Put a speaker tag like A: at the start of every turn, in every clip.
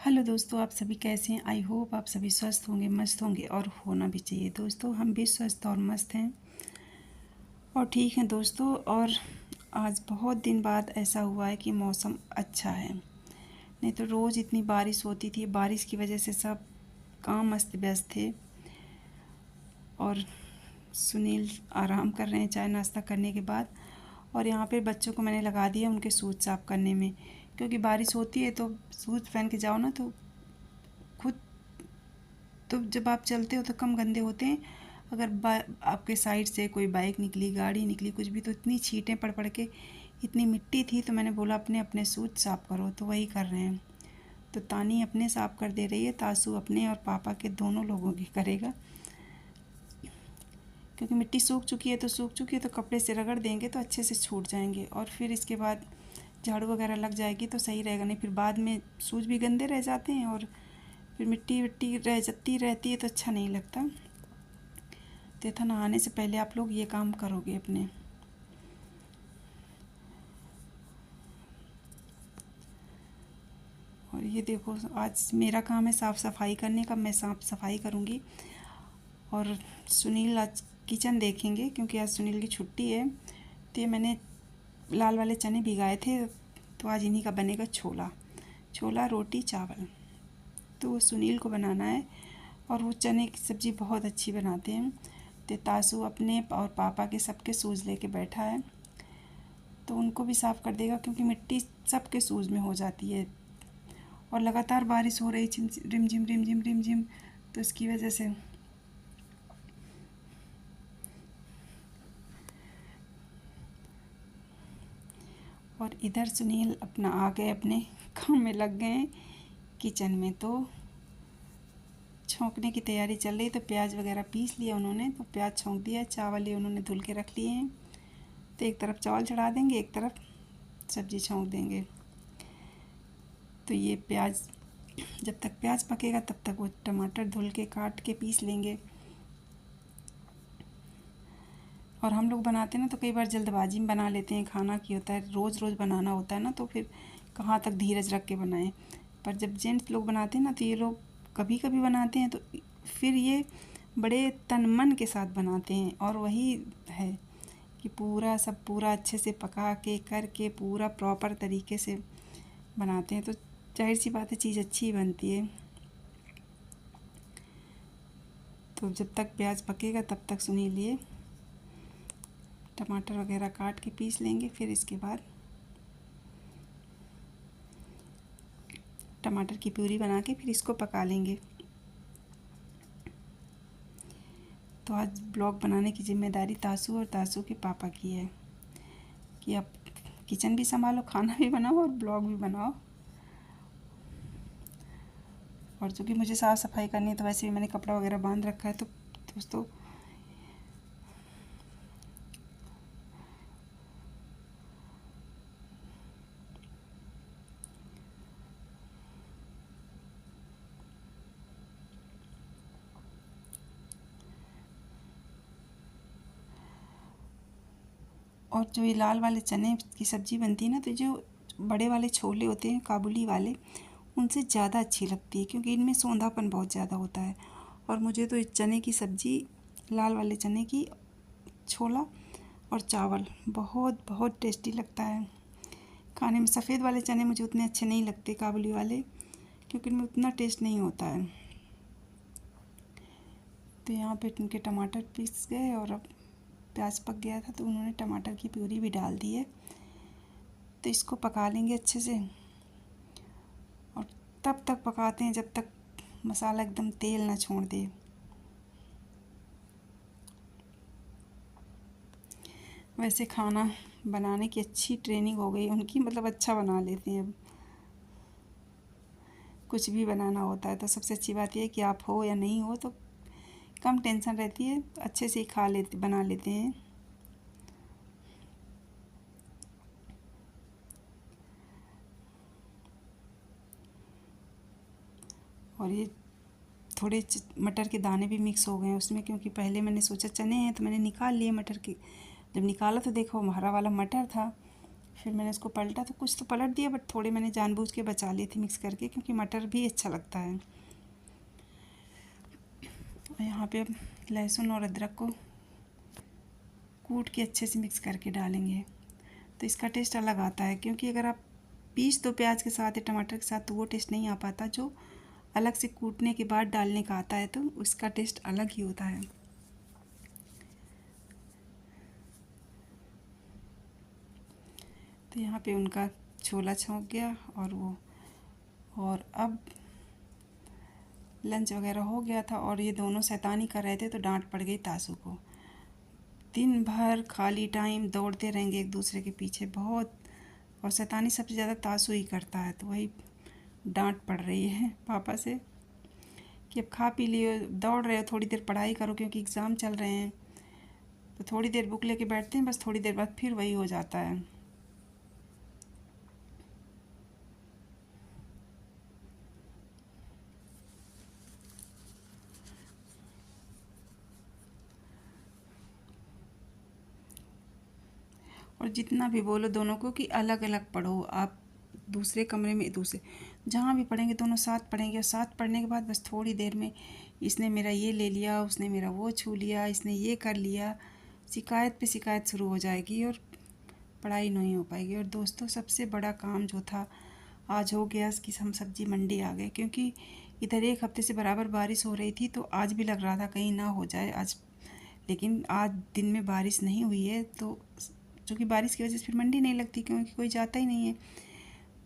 A: Hello दोस्तों, आप सभी कैसे हैं। आई होप आप सभी स्वस्थ होंगे, मस्त होंगे और होना भी चाहिए। दोस्तों हम भी स्वस्थ और मस्त हैं और ठीक हैं दोस्तों। और आज बहुत दिन बाद ऐसा हुआ है कि मौसम अच्छा है। नहीं तो रोज़ इतनी बारिश होती थी, बारिश की वजह से सब काम अस्त व्यस्त थे। और सुनील आराम कर रहे हैं चाय नाश्ता करने के बाद। और यहाँ पे बच्चों को मैंने लगा दिया उनके शूज़ साफ़ करने में, क्योंकि बारिश होती है तो शूज़ पहन के जाओ ना तो खुद तो जब आप चलते हो तो कम गंदे होते हैं। अगर आपके साइड से कोई बाइक निकली, गाड़ी निकली, कुछ भी, तो इतनी छींटें पड़ पड़ के इतनी मिट्टी थी। तो मैंने बोला अपने अपने शूज़ साफ़ करो, तो वही कर रहे हैं। तो तानी अपने साफ़ कर दे रही है, तासू अपने और पापा के दोनों लोगों की करेगा, क्योंकि मिट्टी सूख चुकी है। तो सूख चुकी है तो कपड़े से रगड़ देंगे तो अच्छे से छूट जाएंगे, और फिर इसके बाद झाड़ू वगैरह लग जाएगी तो सही रहेगा। नहीं फिर बाद में शूज़ भी गंदे रह जाते हैं और फिर मिट्टी विट्टी रह जाती रहती है तो अच्छा नहीं लगता। तो था नहाने से पहले आप लोग ये काम करोगे अपने। और ये देखो, आज मेरा काम है साफ़ सफाई करने का, मैं साफ़ सफाई करूँगी। और सुनील आज किचन देखेंगे, क्योंकि आज सुनील की छुट्टी है। तो ये मैंने लाल वाले चने भिगाए थे, तो आज इन्हीं का बनेगा छोला। छोला रोटी चावल, तो वो सुनील को बनाना है। और वो चने की सब्ज़ी बहुत अच्छी बनाते हैं। तो तासू अपने और पापा के सबके शूज़ लेके बैठा है, तो उनको भी साफ़ कर देगा, क्योंकि मिट्टी सबके शूज़ में हो जाती है। और लगातार बारिश हो रही, रिम झिम रिम झिम रिम झिम, तो इसकी वजह से और इधर सुनील अपना आ गए, अपने काम में लग गए हैं किचन में। तो छौंकने की तैयारी चल रही। तो प्याज वगैरह पीस लिया उन्होंने, तो प्याज छौंक दिया। चावल ये उन्होंने धुल के रख लिए हैं, तो एक तरफ चावल चढ़ा देंगे, एक तरफ सब्ज़ी छौंक देंगे। तो ये प्याज, जब तक प्याज पकेगा तब तक वो टमाटर धुल के काट के पीस लेंगे। और हम लोग बनाते हैं ना तो कई बार जल्दबाजी में बना लेते हैं। खाना की होता है, रोज़ रोज़ बनाना होता है ना, तो फिर कहाँ तक धीरज रख के बनाएं। पर जब जेंट्स लोग बनाते हैं ना, तो ये लोग कभी कभी बनाते हैं, तो फिर ये बड़े तन मन के साथ बनाते हैं। और वही है कि पूरा सब पूरा अच्छे से पका के करके पूरा प्रॉपर तरीके से बनाते हैं, तो जाहिर सी बात है चीज़ अच्छी बनती है। तो जब तक प्याज पकेगा तब तक सुनी लिए टमाटर वगैरह काट के पीस लेंगे। फिर इसके बाद टमाटर की प्यूरी बना के फिर इसको पका लेंगे। तो आज ब्लॉग बनाने की ज़िम्मेदारी तासू और तासू के पापा की है, कि आप किचन भी संभालो, खाना भी बनाओ और ब्लॉग भी बनाओ। और चूँकि मुझे साफ़ सफाई करनी है, तो वैसे भी मैंने कपड़ा वगैरह बांध रखा है। तो दोस्तों और जो ये लाल वाले चने की सब्ज़ी बनती है ना, तो जो बड़े वाले छोले होते हैं काबुली वाले, उनसे ज़्यादा अच्छी लगती है, क्योंकि इनमें सौंधापन बहुत ज़्यादा होता है। और मुझे तो इस चने की सब्ज़ी, लाल वाले चने की छोला और चावल बहुत बहुत टेस्टी लगता है खाने में। सफ़ेद वाले चने मुझे उतने अच्छे नहीं लगते, काबुली वाले, क्योंकि इनमें उतना टेस्ट नहीं होता है। तो यहाँ पे इनके टमाटर पीस गए और अब प्याज पक गया था, तो उन्होंने टमाटर की प्यूरी भी डाल दी है। तो इसको पका लेंगे अच्छे से, और तब तक पकाते हैं जब तक मसाला एकदम तेल ना छोड़ दे। वैसे खाना बनाने की अच्छी ट्रेनिंग हो गई उनकी, मतलब अच्छा बना लेते हैं। अब कुछ भी बनाना होता है तो सबसे अच्छी बात यह है कि आप हो या नहीं हो तो कम टेंशन रहती है, अच्छे से ही बना लेते हैं। और ये थोड़े मटर के दाने भी मिक्स हो गए हैं उसमें, क्योंकि पहले मैंने सोचा चने हैं तो मैंने निकाल लिए मटर के। जब निकाला तो देखो हरा वाला मटर था, फिर मैंने उसको पलटा तो कुछ तो पलट दिया, बट थोड़े मैंने जानबूझ के बचा लिए थे मिक्स करके, क्योंकि मटर भी अच्छा लगता है। यहाँ पे अब लहसुन और अदरक को कूट के अच्छे से मिक्स करके डालेंगे, तो इसका टेस्ट अलग आता है। क्योंकि अगर आप पीस दो प्याज के साथ या टमाटर के साथ तो वो टेस्ट नहीं आ पाता, जो अलग से कूटने के बाद डालने का आता है तो उसका टेस्ट अलग ही होता है। तो यहाँ पे उनका छोला छौंक गया और अब लंच वगैरह हो गया था, और ये दोनों शैतानी कर रहे थे तो डांट पड़ गई तासू को। दिन भर खाली टाइम दौड़ते रहेंगे एक दूसरे के पीछे बहुत, और शैतानी सबसे ज़्यादा तासू ही करता है। तो वही डांट पड़ रही है पापा से कि अब खा पी लियो, दौड़ रहे हो, थोड़ी देर पढ़ाई करो क्योंकि एग्ज़ाम चल रहे हैं। तो थोड़ी देर बुक लेके बैठते हैं, बस थोड़ी देर बाद फिर वही हो जाता है। और जितना भी बोलो दोनों को कि अलग अलग पढ़ो, आप दूसरे कमरे में दूसरे जहाँ भी पढ़ेंगे दोनों साथ पढ़ेंगे, और साथ पढ़ने के बाद बस थोड़ी देर में इसने मेरा ये ले लिया, उसने मेरा वो छू लिया, इसने ये कर लिया, शिकायत पे शिकायत शुरू हो जाएगी और पढ़ाई नहीं हो पाएगी। और दोस्तों सबसे बड़ा काम जो था आज हो गया कि हम सब्जी मंडी आ गए, क्योंकि इधर एक हफ्ते से बराबर बारिश हो रही थी, तो आज भी लग रहा था कहीं ना हो जाए आज, लेकिन आज दिन में बारिश नहीं हुई है। तो चूँकि बारिश की वजह से फिर मंडी नहीं लगती, क्योंकि कोई जाता ही नहीं है।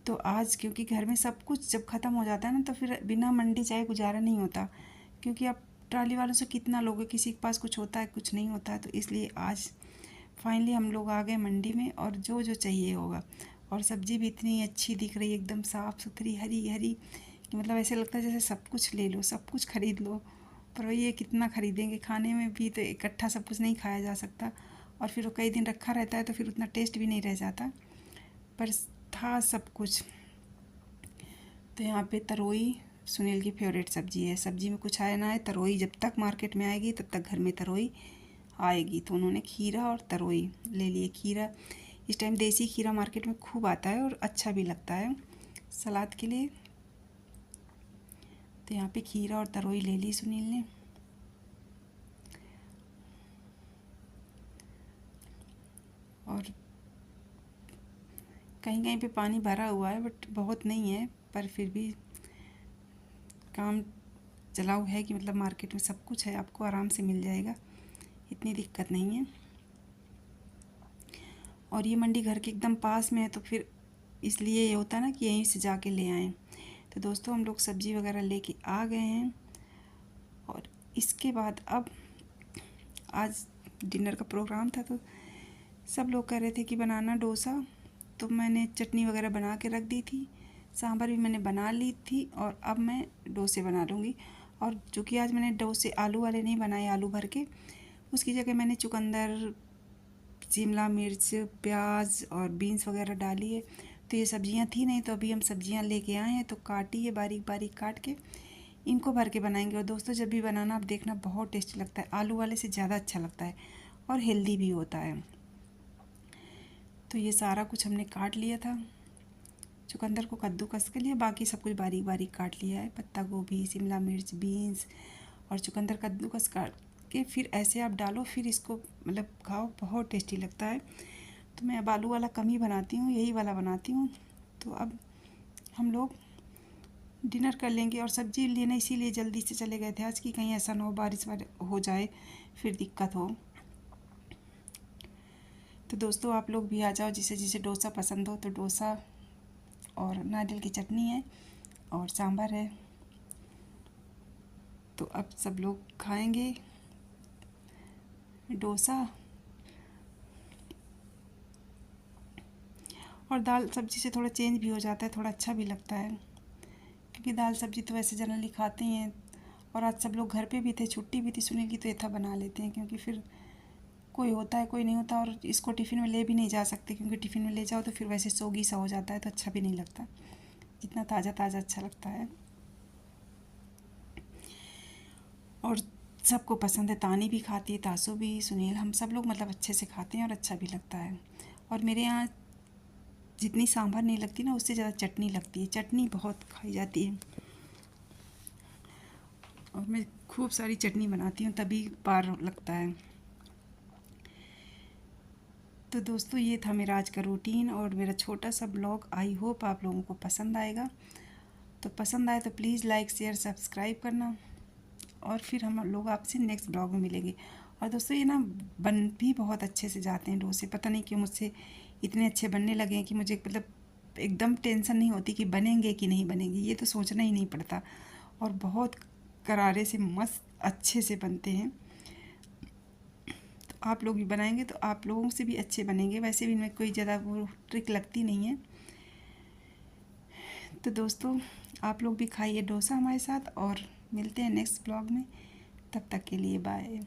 A: तो आज क्योंकि घर में सब कुछ जब ख़त्म हो जाता है ना, तो फिर बिना मंडी जाए गुजारा नहीं होता, क्योंकि आप ट्राली वालों से कितना लोगे, किसी के पास कुछ होता है कुछ नहीं होता है। तो इसलिए आज फाइनली हम लोग आ गए मंडी में, और जो जो चाहिए होगा। और सब्ज़ी भी इतनी अच्छी दिख रही है, एकदम साफ़ सुथरी हरी हरी, कि मतलब ऐसे लगता है जैसे सब कुछ ले लो, सब कुछ ख़रीद लो। पर वही ये कितना ख़रीदेंगे, खाने में भी तो इकट्ठा सब कुछ नहीं खाया जा सकता, और फिर वो कई दिन रखा रहता है तो फिर उतना टेस्ट भी नहीं रह जाता। पर था सब कुछ। तो यहाँ पे तरोई सुनील की फेवरेट सब्ज़ी है। सब्ज़ी में कुछ आए ना आए, तरोई जब तक मार्केट में आएगी तब तक घर में तरोई आएगी। तो उन्होंने खीरा और तरोई ले लिए। खीरा इस टाइम देसी खीरा मार्केट में खूब आता है और अच्छा भी लगता है सलाद के लिए। तो यहाँ पे खीरा और तरोई ले ली सुनील ने। और कहीं कहीं पे पानी भरा हुआ है, बट बहुत नहीं है, पर फिर भी काम चलाऊ है कि मतलब मार्केट में सब कुछ है, आपको आराम से मिल जाएगा, इतनी दिक्कत नहीं है। और ये मंडी घर के एकदम पास में है, तो फिर इसलिए ये होता है ना कि यहीं से जाके ले आएँ। तो दोस्तों हम लोग सब्ज़ी वगैरह लेके आ गए हैं, और इसके बाद अब आज डिनर का प्रोग्राम था, तो सब लोग कह रहे थे कि बनाना डोसा, तो मैंने चटनी वगैरह बना के रख दी थी, सांभर भी मैंने बना ली थी, और अब मैं डोसे बना लूँगी। और चूँकि आज मैंने डोसे आलू वाले नहीं बनाए, आलू भर के, उसकी जगह मैंने चुकंदर, शिमला मिर्च, प्याज और बीन्स वगैरह डाली है। तो ये सब्जियां थी नहीं, तो अभी हम सब्जियां लेके आए हैं, तो काटी है बारीक बारीक काट के, इनको भर के बनाएंगे। और दोस्तों जब भी बनाना आप देखना, बहुत टेस्टी लगता है, आलू वाले से ज़्यादा अच्छा लगता है और हेल्दी भी होता है। तो ये सारा कुछ हमने काट लिया था। चुकंदर को कद्दूकस के लिए, बाकी सब कुछ बारीक बारीक काट लिया है। पत्ता गोभी, शिमला मिर्च, बीन्स और चुकंदर कद्दूकस काट के फिर ऐसे आप डालो, फिर इसको मतलब खाओ, बहुत टेस्टी लगता है। तो मैं अब आलू वाला कम ही बनाती हूँ, यही वाला बनाती हूँ। तो अब हम लोग डिनर कर लेंगे, और सब्ज़ी लेने इसीलिए जल्दी से चले गए थे आज, कि कहीं ऐसा ना हो बारिश हो जाए फिर दिक्कत हो। तो दोस्तों आप लोग भी आ जाओ, जिसे जिसे डोसा पसंद हो। तो डोसा और नारियल की चटनी है और सांभर है। तो अब सब लोग खाएंगे डोसा। और दाल सब्ज़ी से थोड़ा चेंज भी हो जाता है, थोड़ा अच्छा भी लगता है, क्योंकि दाल सब्ज़ी तो वैसे जनरली खाते ही हैं। और आज सब लोग घर पे भी थे, छुट्टी भी थी सुनील की, तो ये था बना लेते हैं, क्योंकि फिर कोई होता है कोई नहीं होता, और इसको टिफ़िन में ले भी नहीं जा सकते, क्योंकि टिफ़िन में ले जाओ तो फिर वैसे सोगी सा हो जाता है, तो अच्छा भी नहीं लगता, जितना ताज़ा ताज़ा अच्छा लगता है। और सबको पसंद है, तानी भी खाती है, तासू भी, सुनील, हम सब लोग मतलब अच्छे से खाते हैं और अच्छा भी लगता है। और मेरे यहाँ जितनी सांभर नहीं लगती ना, उससे ज़्यादा चटनी लगती है। चटनी बहुत खाई जाती है और मैं खूब सारी चटनी बनाती हूँ, तभी पार लगता है। तो दोस्तों ये था मेरा आज का रूटीन और मेरा छोटा सा ब्लॉग। आई होप आप लोगों को पसंद आएगा। तो पसंद आए तो प्लीज़ लाइक शेयर सब्सक्राइब करना और फिर हम लोग आपसे नेक्स्ट ब्लॉग में मिलेंगे। और दोस्तों ये ना बन भी बहुत अच्छे से जाते हैं डोसे। पता नहीं क्यों मुझसे इतने अच्छे बनने लगे हैं कि मुझे मतलब एकदम टेंशन नहीं होती कि बनेंगे कि नहीं बनेंगे, ये तो सोचना ही नहीं पड़ता। और बहुत करारे से मस्त अच्छे से बनते हैं। तो आप लोग भी बनाएंगे तो आप लोगों से भी अच्छे बनेंगे। वैसे भी इनमें कोई ज़्यादा वो ट्रिक लगती नहीं है। तो दोस्तों आप लोग भी खाइए डोसा हमारे साथ और मिलते हैं नेक्स्ट ब्लॉग में। तब तक के लिए बाय।